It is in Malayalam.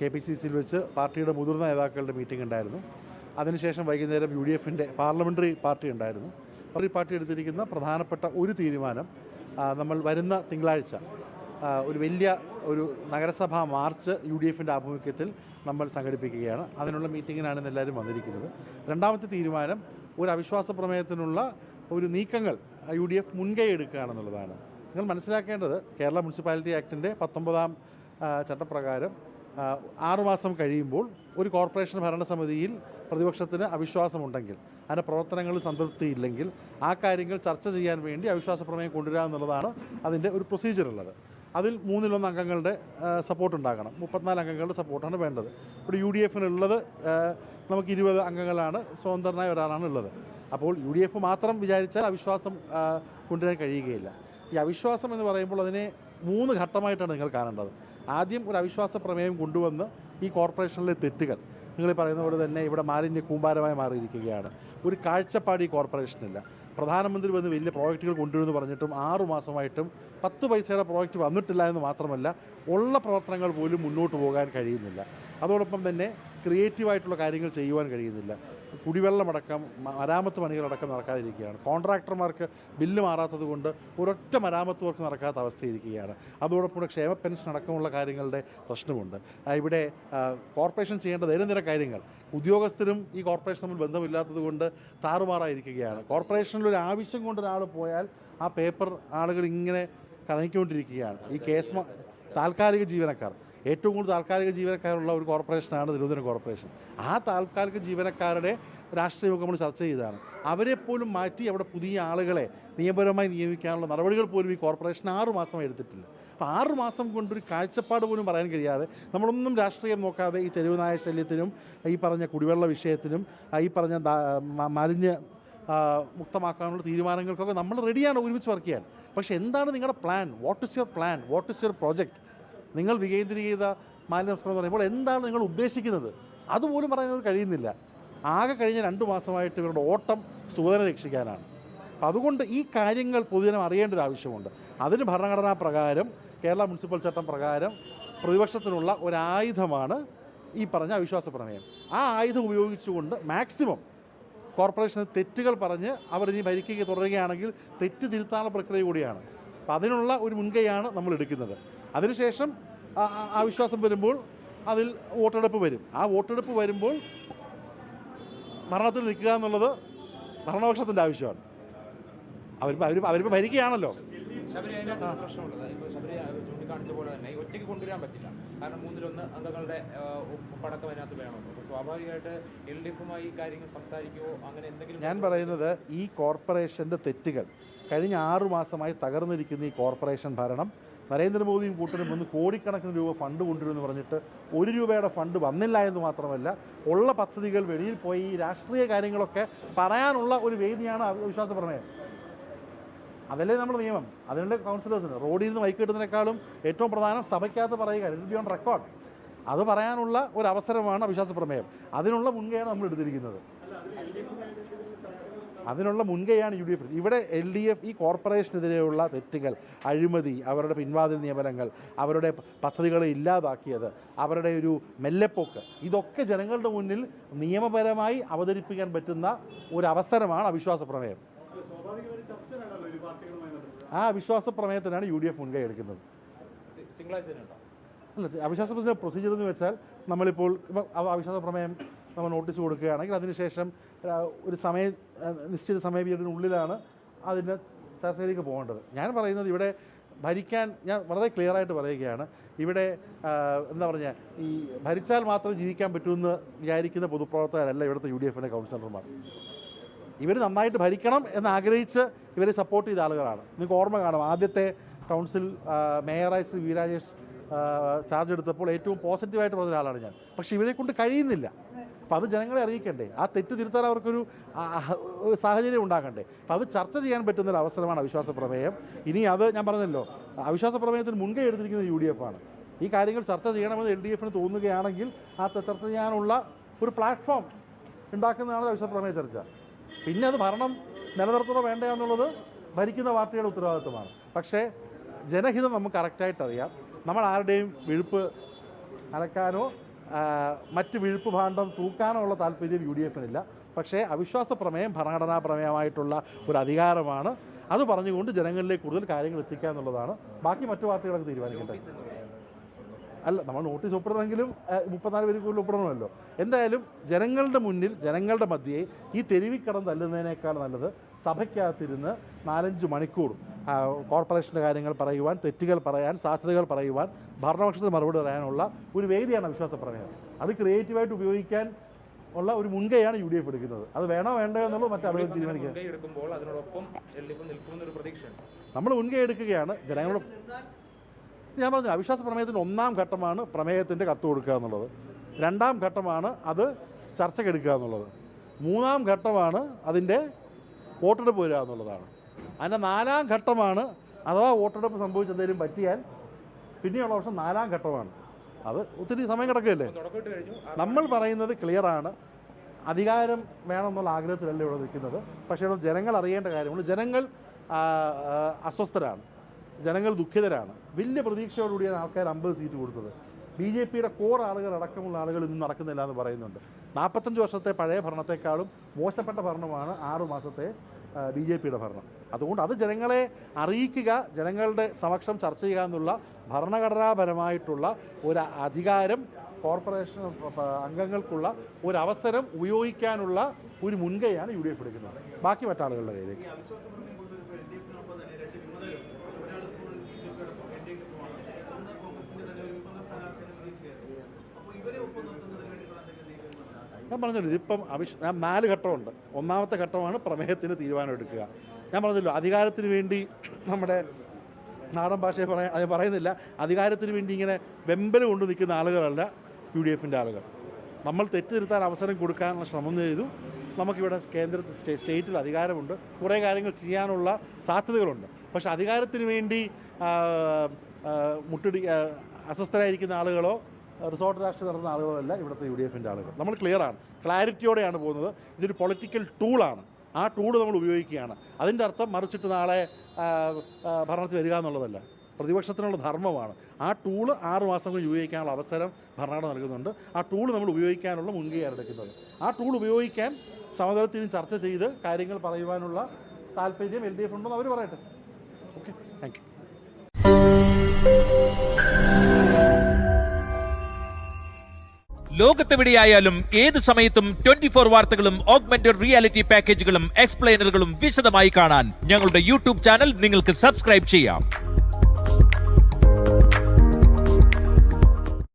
KPCCയിൽ വെച്ച് പാർട്ടിയുടെ മുതിർന്ന നേതാക്കളുടെ മീറ്റിംഗ് ഉണ്ടായിരുന്നു. അതിനുശേഷം വൈകുന്നേരം UDFൻ്റെ പാർലമെൻ്ററി പാർട്ടി ഉണ്ടായിരുന്നു. പാർട്ടി എടുത്തിരിക്കുന്ന പ്രധാനപ്പെട്ട ഒരു തീരുമാനം, നമ്മൾ വരുന്ന തിങ്കളാഴ്ച ഒരു വലിയ നഗരസഭാ മാർച്ച് UDFൻ്റെ ആഭിമുഖ്യത്തിൽ നമ്മൾ സംഘടിപ്പിക്കുകയാണ്. അതിനുള്ള മീറ്റിങ്ങിനാണ് എല്ലാവരും വന്നിരിക്കുന്നത്. രണ്ടാമത്തെ തീരുമാനം, ഒരു അവിശ്വാസ പ്രമേയത്തിനുള്ള നീക്കങ്ങൾ UDF മുൻകൈ എടുക്കുകയാണെന്നുള്ളതാണ്. നിങ്ങൾ മനസ്സിലാക്കേണ്ടത്, കേരള മുനിസിപ്പാലിറ്റി ആക്ടിൻ്റെ 19-ാം ചട്ടപ്രകാരം 6 മാസം കഴിയുമ്പോൾ ഒരു കോർപ്പറേഷൻ ഭരണസമിതിയിൽ പ്രതിപക്ഷത്തിന് അവിശ്വാസമുണ്ടെങ്കിൽ, അതിൻ്റെ പ്രവർത്തനങ്ങളിൽ സംതൃപ്തിയില്ലെങ്കിൽ ആ കാര്യങ്ങൾ ചർച്ച ചെയ്യാൻ വേണ്ടി അവിശ്വാസ പ്രമേയം കൊണ്ടുവരിക എന്നുള്ളതാണ് അതിൻ്റെ ഒരു പ്രൊസീജിയർ ഉള്ളത്. അതിൽ 1/3 അംഗങ്ങളുടെ സപ്പോർട്ട് ഉണ്ടാകണം. 34 അംഗങ്ങളുടെ സപ്പോർട്ടാണ് വേണ്ടത്. ഇവിടെ UDFനുള്ളത് നമുക്ക് 20 അംഗങ്ങളാണ്, സ്വതന്ത്രനായ ഒരാളാണ് ഉള്ളത്. അപ്പോൾ UDF മാത്രം വിചാരിച്ചാൽ അവിശ്വാസം കൊണ്ടുവരാൻ കഴിയുകയില്ല. ഈ അവിശ്വാസം എന്ന് പറയുമ്പോൾ അതിനെ 3 ഘട്ടമായിട്ടാണ് നിങ്ങൾ കാണേണ്ടത്. ആദ്യം ഒരു അവിശ്വാസ പ്രമേയം കൊണ്ടുവന്ന് ഈ കോർപ്പറേഷനിലെ തെറ്റുകൾ, നിങ്ങൾ പറയുന്ന പോലെ തന്നെ ഇവിടെ മാലിന്യ കൂമ്പാരമായി മാറിയിരിക്കുകയാണ്. ഒരു കാഴ്ചപ്പാട് ഈ കോർപ്പറേഷനില്ല. പ്രധാനമന്ത്രി വന്ന് വലിയ പ്രോജക്റ്റുകൾ കൊണ്ടുവരുമെന്ന് പറഞ്ഞിട്ടും 6 മാസമായിട്ടും 10 പൈസയുടെ പ്രോജക്റ്റ് വന്നിട്ടില്ല എന്ന് മാത്രമല്ല, ഉള്ള പ്രവർത്തനങ്ങൾ പോലും മുന്നോട്ട് പോകാൻ കഴിയുന്നില്ല. അതോടൊപ്പം തന്നെ ക്രിയേറ്റീവായിട്ടുള്ള കാര്യങ്ങൾ ചെയ്യുവാൻ കഴിയുന്നില്ല. കുടിവെള്ളമടക്കം മരാമത്ത് പണികളടക്കം നടക്കാതിരിക്കുകയാണ്. കോൺട്രാക്ടർമാർക്ക് ബില്ല് മാറാത്തത് കൊണ്ട് ഒരൊറ്റ മരാമത്ത് വർക്ക് നടക്കാത്ത അവസ്ഥയിരിക്കുകയാണ്. അതോടൊപ്പം ക്ഷേമ പെൻഷൻ അടക്കമുള്ള കാര്യങ്ങളുടെ പ്രശ്നമുണ്ട്. ഇവിടെ കോർപ്പറേഷൻ ചെയ്യേണ്ട ദൈനംദിന കാര്യങ്ങൾ ഉദ്യോഗസ്ഥരും ഈ കോർപ്പറേഷൻ തമ്മിൽ ബന്ധമില്ലാത്തത് കൊണ്ട് താറുമാറായിരിക്കുകയാണ്. കോർപ്പറേഷനിലൊരു ആവശ്യം കൊണ്ട് ഒരാൾ പോയാൽ ആ പേപ്പർ ആളുകൾ ഇങ്ങനെ കറങ്ങിക്കൊണ്ടിരിക്കുകയാണ്. ഈ കേസ് താൽക്കാലിക ജീവനക്കാർ, ഏറ്റവും കൂടുതൽ താൽക്കാലിക ജീവനക്കാരുള്ള ഒരു കോർപ്പറേഷനാണ് തിരുവനന്തപുരം കോർപ്പറേഷൻ. ആ താൽക്കാലിക ജീവനക്കാരുടെ രാഷ്ട്രീയമൊക്കെ നമ്മൾ ചർച്ച ചെയ്തതാണ്. അവരെപ്പോലും മാറ്റി അവിടെ പുതിയ ആളുകളെ നിയമപരമായി നിയമിക്കാനുള്ള നടപടികൾ പോലും ഈ കോർപ്പറേഷൻ 6 മാസം എടുത്തിട്ടില്ല. അപ്പോൾ 6 മാസം കൊണ്ടൊരു കാഴ്ചപ്പാട് പോലും പറയാൻ കഴിയാതെ, നമ്മളൊന്നും രാഷ്ട്രീയം നോക്കാതെ ഈ തെരുവ് നായ ശല്യത്തിനും ഈ പറഞ്ഞ കുടിവെള്ള വിഷയത്തിനും ഈ പറഞ്ഞ മാലിന്യ മുക്തമാക്കാനുള്ള തീരുമാനങ്ങൾക്കൊക്കെ നമ്മൾ റെഡിയാണ് ഒരുമിച്ച് വർക്ക് ചെയ്യാൻ. പക്ഷേ എന്താണ് നിങ്ങളുടെ plan? What is your plan? What is your project? നിങ്ങൾ വികേന്ദ്രീകൃത മാലിന്യ സംസ്കരണം എന്ന് പറയുമ്പോൾ എന്താണ് നിങ്ങൾ ഉദ്ദേശിക്കുന്നത്? അതുപോലും പറയാൻ കഴിയുന്നില്ല. ആകെ കഴിഞ്ഞ 2 മാസമായിട്ട് ഇവരുടെ ഓട്ടം സുഗതനെ രക്ഷിക്കാനാണ്. അപ്പം അതുകൊണ്ട് ഈ കാര്യങ്ങൾ പൊതുജനം അറിയേണ്ട ഒരു ആവശ്യമുണ്ട്. അതിന് ഭരണഘടനാ പ്രകാരം, കേരള മുനിസിപ്പൽ ചട്ടം പ്രകാരം പ്രതിപക്ഷത്തിനുള്ള ഒരായുധമാണ് ഈ പറഞ്ഞ അവിശ്വാസ പ്രമേയം. ആ ആയുധം ഉപയോഗിച്ചുകൊണ്ട് മാക്സിമം കോർപ്പറേഷന് തെറ്റുകൾ പറഞ്ഞ് അവർ ഇനി ഭരിക്കുക തുടരുകയാണെങ്കിൽ തെറ്റ് തിരുത്താനുള്ള പ്രക്രിയ കൂടിയാണ്. അപ്പം അതിനുള്ള ഒരു മുൻകൈയാണ് നമ്മൾ എടുക്കുന്നത്. അതിനുശേഷം അവിശ്വാസം വരുമ്പോൾ അതിൽ വോട്ടെടുപ്പ് വരും. ആ വോട്ടെടുപ്പ് വരുമ്പോൾ ഭരണത്തിൽ നിൽക്കുക എന്നുള്ളത് ഭരണപക്ഷത്തിൻ്റെ ആവശ്യമാണ്. അവരിപ്പോൾ ഭരിക്കുകയാണല്ലോ. പ്രശ്നമുള്ളത് ഇപ്പോൾ ശബരി ചൂണ്ടിക്കാണിച്ച പോലെ തന്നെ ഒറ്റയ്ക്ക് കൊണ്ടുവരാൻ പറ്റില്ല. കാരണം 1/3 അംഗങ്ങളുടെ ഒപ്പടക്കം അതിനകത്ത് വേണം. അപ്പോൾ സ്വാഭാവികമായിട്ട് LDFുമായി ഈ കാര്യങ്ങൾ സംസാരിക്കുമോ, അങ്ങനെ എന്തെങ്കിലും? ഞാൻ പറയുന്നത്, ഈ കോർപ്പറേഷൻ്റെ തെറ്റുകൾ കഴിഞ്ഞ 6 മാസമായി തകർന്നിരിക്കുന്ന ഈ കോർപ്പറേഷൻ ഭരണം, നരേന്ദ്രമോദിയും കൂട്ടരും വന്ന് കോടിക്കണക്കിന് രൂപ ഫണ്ട് കൊണ്ടുവരുമെന്ന് പറഞ്ഞിട്ട് 1 രൂപയുടെ ഫണ്ട് വന്നില്ല എന്ന് മാത്രമല്ല, ഉള്ള പദ്ധതികൾ വെളിയിൽ പോയി ഈ രാഷ്ട്രീയ കാര്യങ്ങളൊക്കെ പറയാനുള്ള ഒരു വേദിയാണ് അവിശ്വാസ പ്രമേയം. അതല്ലേ നമ്മുടെ നിയമം. അതിനുള്ള കൗൺസിലേഴ്സിന് റോഡിൽ നിന്ന് മൈക്ക് കിട്ടുന്നതിനേക്കാളും ഏറ്റവും പ്രധാനം സഭയ്ക്കകത്ത് പറയുക, ഇറ്റ് ബി ഓൺ റെക്കോർഡ്. അത് പറയാനുള്ള ഒരു അവസരമാണ് അവിശ്വാസ പ്രമേയം. അതിനുള്ള മുൻകൈയാണ് നമ്മൾ എടുത്തിരിക്കുന്നത്. അതിനുള്ള മുൻകൈയാണ് UDF. ഇവിടെ LDF ഈ കോർപ്പറേഷനെതിരെയുള്ള തെറ്റുകൾ, അഴിമതി, അവരുടെ പിൻവാതിൽ നിയമനങ്ങൾ, അവരുടെ പദ്ധതികളെ ഇല്ലാതാക്കിയത്, അവരുടെ ഒരു മെല്ലെപ്പോക്ക്, ഇതൊക്കെ ജനങ്ങളുടെ മുന്നിൽ നിയമപരമായി അവതരിപ്പിക്കാൻ പറ്റുന്ന ഒരു അവസരമാണ് അവിശ്വാസ പ്രമേയം. ആ അവിശ്വാസ പ്രമേയത്തിനാണ് UDF മുൻകൈ എടുക്കുന്നത്. അല്ല, അവിശ്വാസ പ്രമേയ പ്രൊസീജിയർ എന്ന് വെച്ചാൽ, നമ്മളിപ്പോൾ അവിശ്വാസ പ്രമേയം നമ്മൾ നോട്ടീസ് കൊടുക്കുകയാണെങ്കിൽ അതിനുശേഷം ഒരു നിശ്ചിത സമയപരിധിനുള്ളിലാണ് അതിന് ചർച്ചയിലേക്ക് പോകേണ്ടത്. ഞാൻ പറയുന്നത്, ഇവിടെ ഭരിക്കാൻ ഞാൻ വളരെ ക്ലിയറായിട്ട് പറയുകയാണ്, ഇവിടെ എന്താ പറഞ്ഞാൽ, ഈ ഭരിച്ചാൽ മാത്രം ജീവിക്കാൻ പറ്റുമെന്ന് വിചാരിക്കുന്ന പൊതുപ്രവർത്തകരല്ല ഇവിടുത്തെ UDFൻ്റെ കൗൺസിലർമാർ. ഇവർ നന്നായിട്ട് ഭരിക്കണം എന്നാഗ്രഹിച്ച് ഇവരെ സപ്പോർട്ട് ചെയ്ത ആളുകളാണ്. നിങ്ങൾക്ക് ഓർമ്മ കാണും, ആദ്യത്തെ കൗൺസിൽ മേയറായി ശ്രീ വി രാജേഷ് ചാർജ് എടുത്തപ്പോൾ ഏറ്റവും പോസിറ്റീവായിട്ട് പറഞ്ഞ ഒരാളാണ് ഞാൻ. പക്ഷേ ഇവരെ കൊണ്ട് കഴിയുന്നില്ല. അപ്പോൾ അത് ജനങ്ങളെ അറിയിക്കണ്ടേ? ആ തെറ്റ് തിരുത്താൻ അവർക്കൊരു സാഹചര്യം ഉണ്ടാക്കണ്ടേ? അപ്പോൾ അത് ചർച്ച ചെയ്യാൻ പറ്റുന്നൊരു അവസരമാണ് അവിശ്വാസ പ്രമേയം. ഇനി അത് ഞാൻ പറഞ്ഞല്ലോ, അവിശ്വാസ പ്രമേയത്തിന് മുൻകൈ എടുത്തിരിക്കുന്നത് UDF ആണ്. ഈ കാര്യങ്ങൾ ചർച്ച ചെയ്യണമെന്ന് LDFന് തോന്നുകയാണെങ്കിൽ ആ ചർച്ച ചെയ്യാനുള്ള ഒരു പ്ലാറ്റ്ഫോം ഉണ്ടാക്കുന്നതാണ് അവിശ്വാസ പ്രമേയ ചർച്ച. പിന്നെ അത് ഭരണം നിലനിർത്തണോ വേണ്ട എന്നുള്ളത് ഭരിക്കുന്ന പാർട്ടിയുടെ ഉത്തരവാദിത്വമാണ്. പക്ഷേ ജനഹിതം നമുക്ക് കറക്റ്റായിട്ട് അറിയാം. നമ്മൾ ആരുടെയും വിഴുപ്പ് അലക്കാനോ മറ്റ് വിഴുപ്പ് ഭാണ്ഡം തൂക്കാനുള്ള താല്പര്യം UDF-നില്ല. പക്ഷേ അവിശ്വാസ പ്രമേയം ഭരണഘടനാ പ്രമേയമായിട്ടുള്ള ഒരു അധികാരമാണ്. അത് പറഞ്ഞുകൊണ്ട് ജനങ്ങളിലേക്ക് കൂടുതൽ കാര്യങ്ങൾ എത്തിക്കുക എന്നുള്ളതാണ്. ബാക്കി മറ്റു പാർട്ടികളൊക്കെ തീരുമാനിക്കേണ്ടത്. അല്ല, നമ്മൾ നോട്ടീസ് ഒപ്പിടണമെങ്കിലും 34 പേര് കൂടുതൽ ഒപ്പിടണമല്ലോ. എന്തായാലും ജനങ്ങളുടെ മുന്നിൽ, ജനങ്ങളുടെ മധ്യേ ഈ തെരുവിക്കടം തല്ലുന്നതിനേക്കാൾ നല്ലത് സഭയ്ക്കകത്തിരുന്ന് 4-5 മണിക്കൂർ കോർപ്പറേഷൻ്റെ കാര്യങ്ങൾ പറയുവാൻ, തെറ്റുകൾ പറയാൻ, സാധ്യതകൾ പറയുവാൻ, ഭരണപക്ഷത്തിന് മറുപടി പറയാനുള്ള ഒരു വേദിയാണ് അവിശ്വാസ പ്രമേയം. അത് ക്രിയേറ്റീവായിട്ട് ഉപയോഗിക്കാൻ ഉള്ള ഒരു മുൻകൈയാണ് UDF എടുക്കുന്നത്. അത് വേണോ വേണ്ടോ എന്നുള്ളത് മറ്റാളുകൾ തീരുമാനിക്കുക. നമ്മൾ മുൻകൈ എടുക്കുകയാണ് ജനങ്ങളോട്. ഞാൻ പറഞ്ഞു, അവിശ്വാസ പ്രമേയത്തിൻ്റെ 1-ാം ഘട്ടമാണ് പ്രമേയത്തിൻ്റെ കത്ത് കൊടുക്കുക എന്നുള്ളത്. 2-ാം ഘട്ടമാണ് അത് ചർച്ചയ്ക്കെടുക്കുക എന്നുള്ളത്. 3-ാം ഘട്ടമാണ് അതിൻ്റെ വോട്ടെടുപ്പ് വരിക എന്നുള്ളതാണ്. അതിൻ്റെ 4-ാം ഘട്ടമാണ് അഥവാ വോട്ടെടുപ്പ് സംഭവിച്ചെന്തെങ്കിലും പറ്റിയാൽ പിന്നെയുള്ള വർഷം 4-ാം ഘട്ടമാണ്. അത് ഒത്തിരി സമയം കിടക്കുകയല്ലേ. നമ്മൾ പറയുന്നത് ക്ലിയറാണ്. അധികാരം വേണമെന്നുള്ള ആഗ്രഹത്തിലല്ല ഇവിടെ നിൽക്കുന്നത്. പക്ഷേ ഇവിടെ ജനങ്ങൾ അറിയേണ്ട കാര്യമുണ്ട്. ജനങ്ങൾ അസ്വസ്ഥരാണ്, ജനങ്ങൾ ദുഃഖിതരാണ്. വലിയ പ്രതീക്ഷയോടുകൂടിയാണ് ആൾക്കാർ 50 സീറ്റ് കൊടുത്തത്. BJP-യുടെ കോർ ആളുകൾ അടക്കമുള്ള ആളുകൾ ഇന്നും നടക്കുന്നില്ല എന്ന് പറയുന്നുണ്ട്. 45 വർഷത്തെ പഴയ ഭരണത്തെക്കാളും മോശപ്പെട്ട ഭരണമാണ് 6 മാസത്തെ BJP-യുടെ ഭരണം. അതുകൊണ്ട് അത് ജനങ്ങളെ അറിയിക്കുക, ജനങ്ങളുടെ സമക്ഷം ചർച്ച ചെയ്യുക എന്നുള്ള ഭരണഘടനാപരമായിട്ടുള്ള ഒരു അധികാരം കോർപ്പറേഷൻ അംഗങ്ങൾക്കുള്ള ഒരു അവസരം ഉപയോഗിക്കാനുള്ള ഒരു മുൻകൈയാണ് UDF എടുക്കുന്നത്. ബാക്കി മറ്റാളുകളുടെ കയ്യിലേക്ക്. ഞാൻ പറഞ്ഞല്ലോ, ഇതിപ്പം ഞാൻ 4 ഘട്ടമുണ്ട്. 1-ാമത്തെ ഘട്ടമാണ് പ്രമേയത്തിന് തീരുമാനം എടുക്കുക. ഞാൻ പറഞ്ഞല്ലോ, അധികാരത്തിന് വേണ്ടി നമ്മുടെ നാടൻ ഭാഷയെ അത് പറയുന്നില്ല, അധികാരത്തിന് വേണ്ടി ഇങ്ങനെ വെമ്പൽ കൊണ്ട് നിൽക്കുന്ന ആളുകളല്ല UDF-ൻ്റെ ആളുകൾ. നമ്മൾ തെറ്റ് തിരുത്താൻ അവസരം കൊടുക്കാനുള്ള ശ്രമം ചെയ്തു. നമുക്കിവിടെ സ്റ്റേറ്റിൽ അധികാരമുണ്ട്, കുറേ കാര്യങ്ങൾ ചെയ്യാനുള്ള സാധ്യതകളുണ്ട്. പക്ഷേ അധികാരത്തിന് വേണ്ടി അസ്വസ്ഥരായിരിക്കുന്ന ആളുകളോ റിസോർട്ട് രാഷ്ട്രീയം നടത്തുന്ന ആളുകളോ അല്ല ഇവിടുത്തെ UDF-ൻ്റെ ആളുകൾ. നമ്മൾ ക്ലിയറാണ്, ക്ലാരിറ്റിയോടെയാണ് പോകുന്നത്. ഇതൊരു പൊളിറ്റിക്കൽ ടൂളാണ്. ആ ടൂൾ നമ്മൾ ഉപയോഗിക്കുകയാണ്. അതിൻ്റെ അർത്ഥം മറിച്ചിട്ട് നാളെ ഭരണത്തിൽ വരിക എന്നുള്ളതല്ല. പ്രതിപക്ഷത്തിനുള്ള ധർമ്മമാണ്. ആ ടൂള് 6 മാസം കൊണ്ട് ഉപയോഗിക്കാനുള്ള അവസരം ഭരണഘടന നൽകുന്നുണ്ട്. ആ ടൂൾ നമ്മൾ ഉപയോഗിക്കാനുള്ള മുൻകൈയാണ് എടുക്കുന്നത്. ആ ടൂൾ ഉപയോഗിക്കാൻ സമതലത്തിൽ ചർച്ച ചെയ്ത് കാര്യങ്ങൾ പറയുവാനുള്ള താല്പര്യം LDF ഉണ്ടെന്ന് അവർ പറയട്ടെ. Okay, thank you. ലോകത്തെവിടെയായാലും ഏത് സമയത്തും 24 വാർത്തകളും ഓഗ്മെന്റഡ് റിയാലിറ്റി പാക്കേജുകളും എക്സ്പ്ലെയിനറുകളും വിശദമായി കാണാൻ ഞങ്ങളുടെ YouTube ചാനൽ നിങ്ങൾക്ക് സബ്സ്ക്രൈബ് ചെയ്യാം.